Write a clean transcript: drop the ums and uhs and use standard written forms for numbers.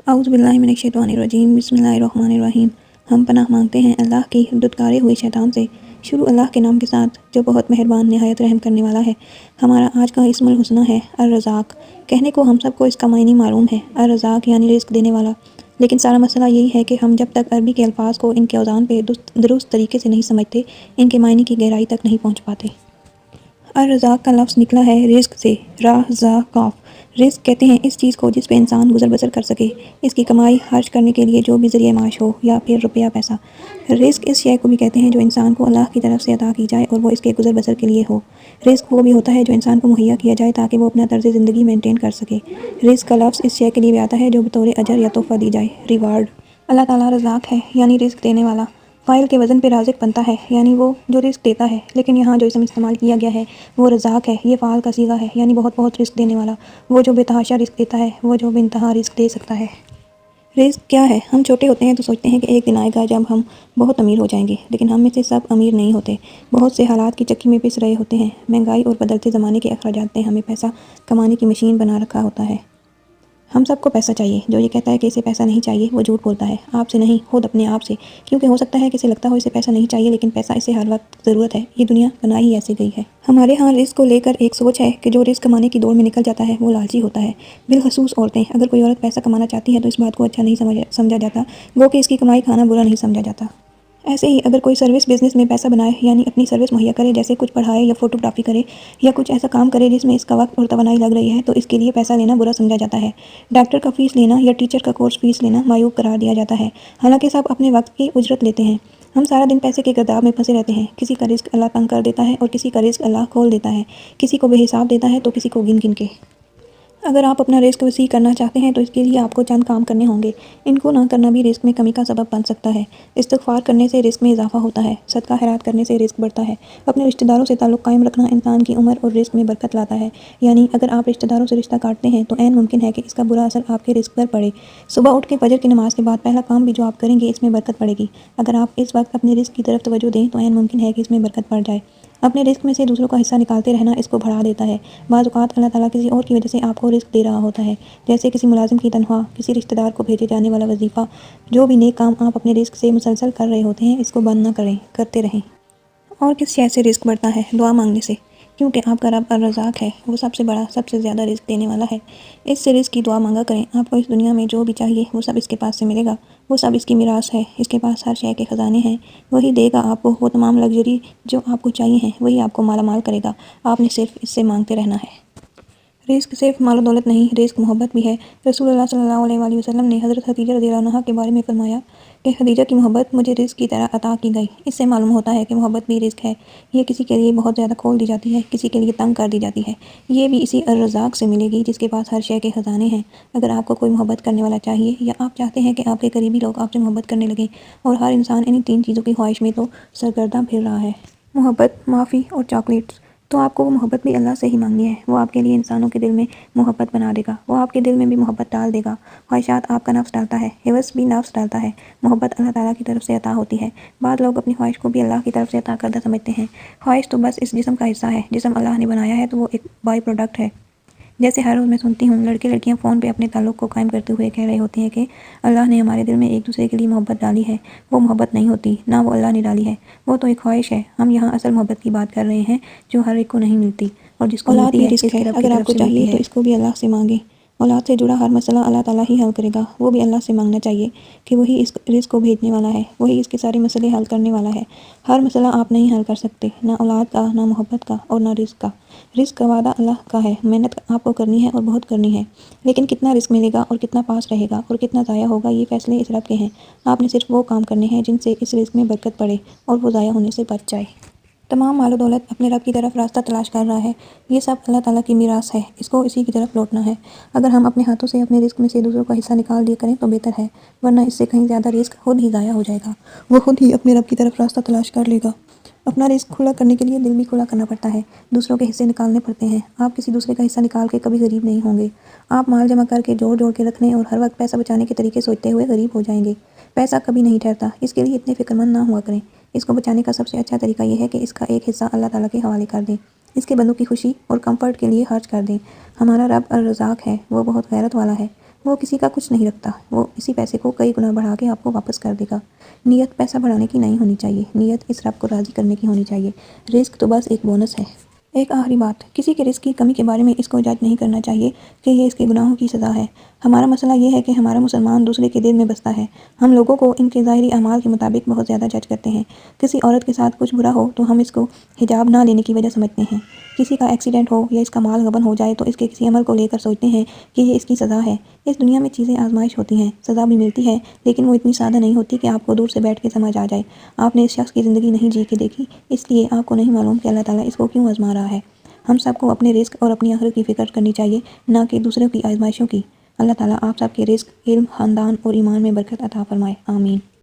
اعوذ باللہ من الشیطان الرجیم بسم اللہ الرحمن الرحیم۔ ہم پناہ مانگتے ہیں اللہ کی دھتکارے ہوئے شیطان سے۔ شروع اللہ کے نام کے ساتھ جو بہت مہربان نہایت رحم کرنے والا ہے۔ ہمارا آج کا اسم الحسنہ ہے الرزاق۔ کہنے کو ہم سب کو اس کا معنی معلوم ہے، الرزاق یعنی رزق دینے والا، لیکن سارا مسئلہ یہی ہے کہ ہم جب تک عربی کے الفاظ کو ان کے اوزان پہ درست طریقے سے نہیں سمجھتے، ان کے معنی کی گہرائی تک نہیں پہنچ پاتے۔ الرزاق کا لفظ نکلا ہے رزق سے، را زا قاف۔ رزق کہتے ہیں اس چیز کو جس پہ انسان گزر بسر کر سکے، اس کی کمائی خرچ کرنے کے لیے جو بھی ذریعہ معاش ہو، یا پھر روپیہ پیسہ۔ رزق اس شے کو بھی کہتے ہیں جو انسان کو اللہ کی طرف سے عطا کی جائے اور وہ اس کے گزر بسر کے لیے ہو۔ رزق وہ بھی ہوتا ہے جو انسان کو مہیا کیا جائے تاکہ وہ اپنا طرز زندگی مینٹین کر سکے۔ رزق کا لفظ اس شے کے لیے بھی آتا ہے جو بطور اجر یا تحفہ دی جائے، ریوارڈ۔ اللہ تعالیٰ رزاق ہے یعنی رزق دینے والا۔ فاعل کے وزن پہ رازق بنتا ہے یعنی وہ جو رزق دیتا ہے، لیکن یہاں جو اسم استعمال کیا گیا ہے وہ رزاق ہے، یہ فعال کا صیغہ ہے، یعنی بہت رزق دینے والا، وہ جو بے تحاشا رزق دیتا ہے، وہ جو بے انتہا رزق دے سکتا ہے۔ رزق کیا ہے؟ ہم چھوٹے ہوتے ہیں تو سوچتے ہیں کہ ایک دن آئے گا جب ہم بہت امیر ہو جائیں گے، لیکن ہم میں سے سب امیر نہیں ہوتے، بہت سے حالات کی چکی میں پس رہے ہوتے ہیں۔ مہنگائی اور بدلتے زمانے کے اخراجات نے ہمیں پیسہ کمانے کی مشین بنا رکھا ہوتا ہے۔ ہم سب کو پیسہ چاہیے، جو یہ کہتا ہے کہ اسے پیسہ نہیں چاہیے وہ جھوٹ بولتا ہے، آپ سے نہیں، خود اپنے آپ سے، کیونکہ ہو سکتا ہے کہ اسے لگتا ہو اسے پیسہ نہیں چاہیے، لیکن پیسہ اسے ہر وقت ضرورت ہے، یہ دنیا بنائی ہی ایسے گئی ہے۔ ہمارے ہاں رزق کو لے کر ایک سوچ ہے کہ جو رزق کمانے کی دوڑ میں نکل جاتا ہے وہ لالچی ہوتا ہے، بالخصوص عورتیں۔ اگر کوئی عورت پیسہ کمانا چاہتی ہے تو اس بات کو اچھا نہیں سمجھا جاتا، گو کہ اس کی کمائی کھانا برا نہیں سمجھا جاتا۔ ایسے ہی اگر کوئی سروس بزنس میں پیسہ بنائے، یعنی اپنی سروس مہیا کرے، جیسے کچھ پڑھائے یا فوٹوگرافی کرے یا کچھ ایسا کام کرے جس میں اس کا وقت اور توانائی لگ رہی ہے، تو اس کے لیے پیسہ لینا برا سمجھا جاتا ہے۔ ڈاکٹر کا فیس لینا یا ٹیچر کا کورس فیس لینا معیوب قرار دیا جاتا ہے، حالانکہ سب اپنے وقت کی اجرت لیتے ہیں۔ ہم سارا دن پیسے کے گرداب میں پھنسے رہتے ہیں، کسی کا رزق اللہ تنگ کر دیتا ہے اور کسی کا رزق اللہ کھول دیتا ہے، کسی کو بے حساب دیتا ہے تو کسی کو گن گن کے۔ اگر آپ اپنا رزق وسیع کرنا چاہتے ہیں تو اس کے لیے آپ کو چند کام کرنے ہوں گے۔ ان کو نہ کرنا بھی رزق میں کمی کا سبب بن سکتا ہے۔ استغفار کرنے سے رزق میں اضافہ ہوتا ہے، صدقہ خیرات کرنے سے رزق بڑھتا ہے، اپنے رشتہ داروں سے تعلق قائم رکھنا انسان کی عمر اور رزق میں برکت لاتا ہے، یعنی اگر آپ رشتہ داروں سے رشتہ کاٹتے ہیں تو عین ممکن ہے کہ اس کا برا اثر آپ کے رزق پر پڑے۔ صبح اٹھ کے فجر کی نماز کے بعد پہلا کام بھی جو آپ کریں گے اس میں برکت پڑے گی۔ اگر آپ اس وقت اپنے رزق کی طرف توجہ دیں تو عین ممکن ہے کہ اس میں برکت پڑ جائے۔ اپنے رزق میں سے دوسروں کا حصہ نکالتے رہنا اس کو بڑھا دیتا ہے۔ بعض اوقات اللہ تعالیٰ کسی اور کی وجہ سے آپ کو رزق دے رہا ہوتا ہے، جیسے کسی ملازم کی تنخواہ، کسی رشتہ دار کو بھیجے جانے والا وظیفہ۔ جو بھی نیک کام آپ اپنے رزق سے مسلسل کر رہے ہوتے ہیں اس کو بند نہ کریں، کرتے رہیں۔ اور کس شے سے رزق بڑھتا ہے؟ دعا مانگنے سے، کیونکہ آپ کا رب الرزاق ہے، وہ سب سے بڑا، سب سے زیادہ رزق دینے والا ہے۔ اس سے رزق کی دعا مانگا کریں، آپ کو اس دنیا میں جو بھی چاہیے وہ سب اس کے پاس سے ملے گا، وہ سب اس کی میراث ہے، اس کے پاس ہر شے کے خزانے ہیں، وہی دے گا آپ کو، وہ تمام لگژری جو آپ کو چاہیے ہیں وہی آپ کو مالا مال کرے گا، آپ نے صرف اس سے مانگتے رہنا ہے۔ رزق صرف مال و دولت نہیں، رزق محبت بھی ہے۔ رسول اللہ صلی اللہ علیہ وآلہ وسلم نے حضرت خدیجہ رضی اللہ عنہا کے بارے میں فرمایا کہ خدیجہ کی محبت مجھے رزق کی طرح عطا کی گئی۔ اس سے معلوم ہوتا ہے کہ محبت بھی رزق ہے، یہ کسی کے لیے بہت زیادہ کھول دی جاتی ہے، کسی کے لیے تنگ کر دی جاتی ہے، یہ بھی اسی الرزاق سے ملے گی جس کے پاس ہر شے کے خزانے ہیں۔ اگر آپ کو کوئی محبت کرنے والا چاہیے یا آپ چاہتے ہیں کہ آپ کے قریبی لوگ آپ سے محبت کرنے لگیں، اور ہر انسان انہی تین چیزوں کی خواہش میں تو سرگرداں پھر رہا ہے، محبت، معافی اور چاکلیٹس، تو آپ کو وہ محبت بھی اللہ سے ہی مانگنی ہے۔ وہ آپ کے لیے انسانوں کے دل میں محبت بنا دے گا، وہ آپ کے دل میں بھی محبت ڈال دے گا۔ خواہشات آپ کا نفس ڈالتا ہے، حوث بھی نفس ڈالتا ہے، محبت اللہ تعالیٰ کی طرف سے عطا ہوتی ہے۔ بعض لوگ اپنی خواہش کو بھی اللہ کی طرف سے عطا کردہ سمجھتے ہیں۔ خواہش تو بس اس جسم کا حصہ ہے، جسم اللہ نے بنایا ہے تو وہ ایک بائی پروڈکٹ ہے۔ جیسے ہر روز میں سنتی ہوں لڑکے لڑکیاں فون پہ اپنے تعلق کو قائم کرتے ہوئے کہہ رہے ہوتے ہیں کہ اللہ نے ہمارے دل میں ایک دوسرے کے لیے محبت ڈالی ہے، وہ محبت نہیں ہوتی، نہ وہ اللہ نے ڈالی ہے، وہ تو ایک خواہش ہے۔ ہم یہاں اصل محبت کی بات کر رہے ہیں جو ہر ایک کو نہیں ملتی، اور جس کو ملتی ہے اس کے رب کی طرف سے ملتی ہے۔ تو اس کو بھی اللہ سے مانگیں۔ اولاد سے جڑا ہر مسئلہ اللہ تعالیٰ ہی حل کرے گا، وہ بھی اللہ سے مانگنا چاہیے کہ وہی اس رزق کو بھیجنے والا ہے، وہی اس کے سارے مسئلے حل کرنے والا ہے۔ ہر مسئلہ آپ نہیں حل کر سکتے، نہ اولاد کا، نہ محبت کا، اور نہ رزق کا۔ رزق کا وعدہ اللہ کا ہے، محنت آپ کو کرنی ہے اور بہت کرنی ہے، لیکن کتنا رزق ملے گا اور کتنا پاس رہے گا اور کتنا ضائع ہوگا یہ فیصلے اس رب کے ہیں۔ آپ نے صرف وہ کام کرنے ہیں جن سے اس رزق میں برکت پڑے اور وہ ضائع ہونے سے بچ جائے۔ تمام مال و دولت اپنے رب کی طرف راستہ تلاش کر رہا ہے، یہ سب اللہ تعالیٰ کی میراث ہے، اس کو اسی کی طرف لوٹنا ہے۔ اگر ہم اپنے ہاتھوں سے اپنے رزق میں سے دوسروں کا حصہ نکال دیا کریں تو بہتر ہے، ورنہ اس سے کہیں زیادہ رزق خود ہی ضائع ہو جائے گا، وہ خود ہی اپنے رب کی طرف راستہ تلاش کر لے گا۔ اپنا رزق کھلا کرنے کے لیے دل بھی کھلا کرنا پڑتا ہے، دوسروں کے حصے نکالنے پڑتے ہیں۔ آپ کسی دوسرے کا حصہ نکال کے کبھی غریب نہیں ہوں گے۔ آپ مال جمع کر کے جوڑ جوڑ کے رکھنے اور ہر وقت پیسہ بچانے کے طریقے سوچتے ہوئے غریب ہو جائیں گے۔ پیسہ کبھی نہیں ٹھہرتا، اس کے لیے اتنے فکر مند نہ ہوا کریں۔ اس کو بچانے کا سب سے اچھا طریقہ یہ ہے کہ اس کا ایک حصہ اللہ تعالیٰ کے حوالے کر دیں، اس کے بندوں کی خوشی اور کمفرٹ کے لیے خرچ کر دیں۔ ہمارا رب الرزاق ہے، وہ بہت غیرت والا ہے، وہ کسی کا کچھ نہیں رکھتا، وہ اسی پیسے کو کئی گنا بڑھا کے آپ کو واپس کر دے گا۔ نیت پیسہ بڑھانے کی نہیں ہونی چاہیے، نیت اس رب کو راضی کرنے کی ہونی چاہیے۔ رزق تو بس ایک بونس ہے۔ ایک آخری بات، کسی کے رزق کی کمی کے بارے میں اس کو جج نہیں کرنا چاہیے کہ یہ اس کے گناہوں کی سزا ہے۔ ہمارا مسئلہ یہ ہے کہ ہمارا مسلمان دوسرے کے دل میں بستا ہے۔ ہم لوگوں کو ان کے ظاہری اعمال کے مطابق بہت زیادہ جج کرتے ہیں۔ کسی عورت کے ساتھ کچھ برا ہو تو ہم اس کو حجاب نہ لینے کی وجہ سمجھتے ہیں۔ کسی کا ایکسیڈنٹ ہو یا اس کا مال غبن ہو جائے تو اس کے کسی عمل کو لے کر سوچتے ہیں کہ یہ اس کی سزا ہے۔ اس دنیا میں چیزیں آزمائش ہوتی ہیں، سزا بھی ملتی ہے، لیکن وہ اتنی سادہ نہیں ہوتی کہ آپ کو دور سے بیٹھ کے سمجھ آ جائے۔ آپ نے اس شخص کی زندگی نہیں جی کے دیکھی، اس لیے آپ کو نہیں معلوم کہ اللہ تعالیٰ اس کو کیوں آزما رہا ہے۔ ہم سب کو اپنے رزق اور اپنی آخرت کی فکر کرنی چاہیے، نہ کہ دوسروں کی آزمائشوں کی۔ اللہ تعالیٰ آپ سب کے رزق، علم، خاندان اور ایمان میں برکت عطا فرمائے، آمین۔